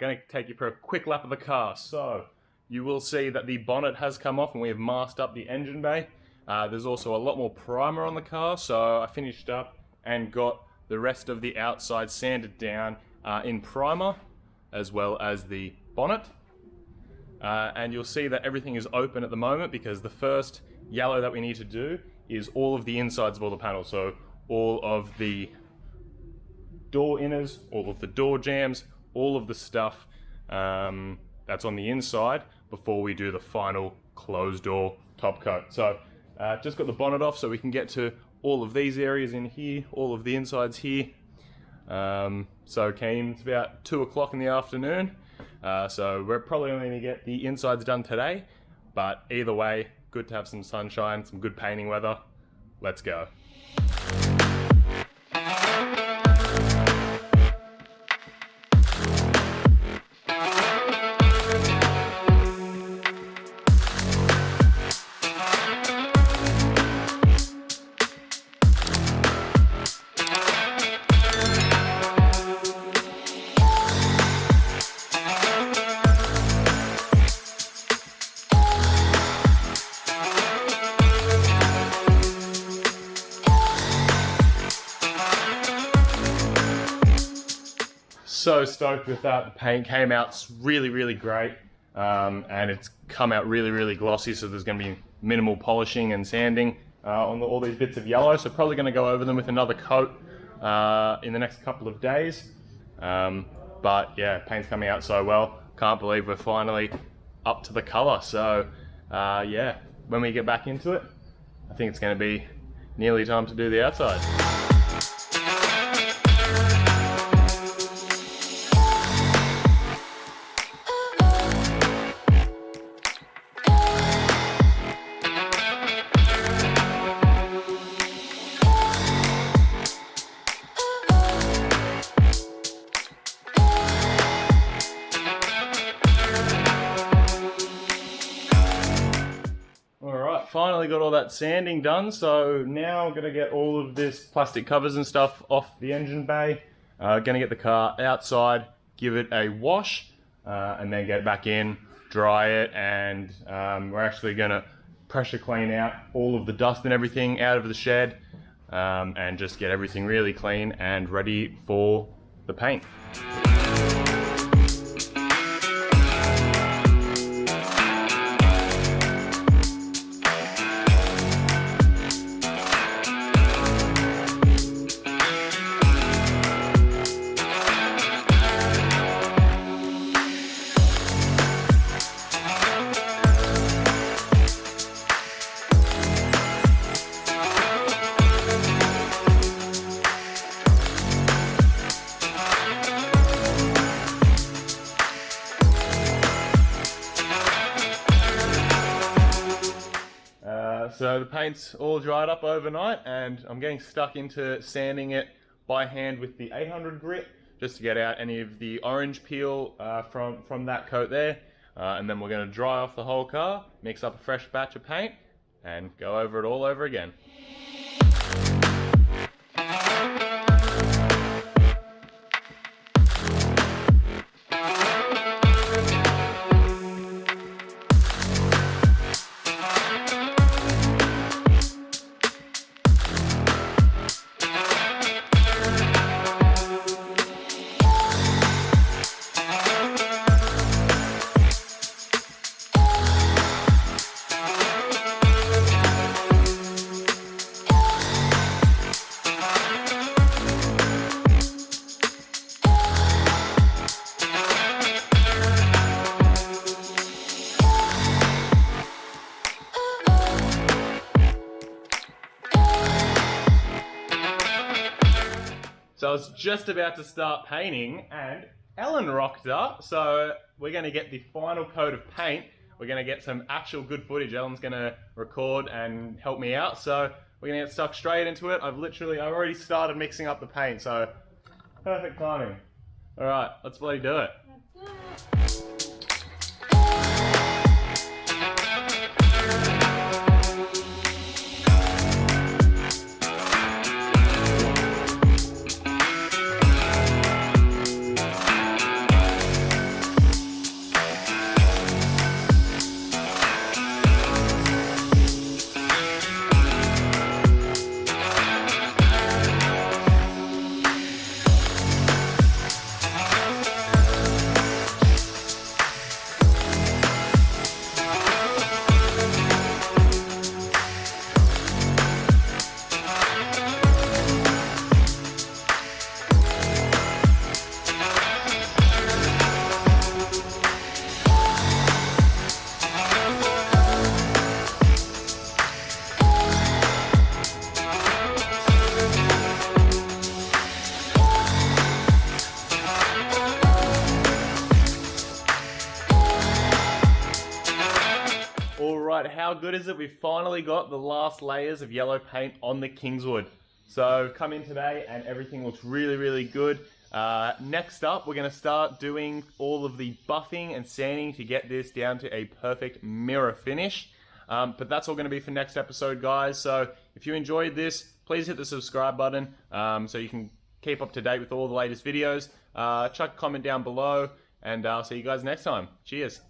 going to take you for a quick lap of the car. So you will see that the bonnet has come off and we have masked up the engine bay. There's also a lot more primer on the car, so I finished up and got the rest of the outside sanded down in primer, as well as the bonnet. And you'll see that everything is open at the moment because the first yellow that we need to do is all of the insides of all the panels. So all of the door inners, all of the door jambs, all of the stuff that's on the inside before we do the final closed door top coat. So just got the bonnet off so we can get to all of these areas in here, all of the insides here. So it's about 2 o'clock in the afternoon. So we're probably only going to get the insides done today, but either way, good to have some sunshine, some good painting weather. Let's go. So stoked with that. The paint came out really great, and it's come out really glossy, so there's going to be minimal polishing and sanding on all these bits of yellow. So probably going to go over them with another coat in the next couple of days. But yeah, paint's coming out so well. Can't believe we're finally up to the colour. So yeah, when we get back into it, I think it's going to be nearly time to do the outside. Finally got all that sanding done, so now I'm going to get all of this plastic covers and stuff off the engine bay. Going to get the car outside, give it a wash, and then get it back in, dry it, and we're actually going to pressure clean out all of the dust and everything out of the shed, and just get everything really clean and ready for the paint. So the paint's all dried up overnight, and I'm getting stuck into sanding it by hand with the 800 grit just to get out any of the orange peel from that coat there, and then we're going to dry off the whole car, mix up a fresh batch of paint, and go over it all over again. So I was just about to start painting and Ellen rocked up, so we're going to get the final coat of paint. We're going to get some actual good footage. Ellen's going to record and help me out, so we're going to get stuck straight into it. I've already started mixing up the paint, so perfect timing. Alright, let's bloody do it. That's it. Alright, how good is it? We finally got the last layers of yellow paint on the Kingswood. So come in today and everything looks really, really good. Next up, we're going to start doing all of the buffing and sanding to get this down to a perfect mirror finish. But that's all going to be for next episode, guys. So if you enjoyed this, please hit the subscribe button so you can keep up to date with all the latest videos. Chuck a comment down below, and I'll see you guys next time. Cheers.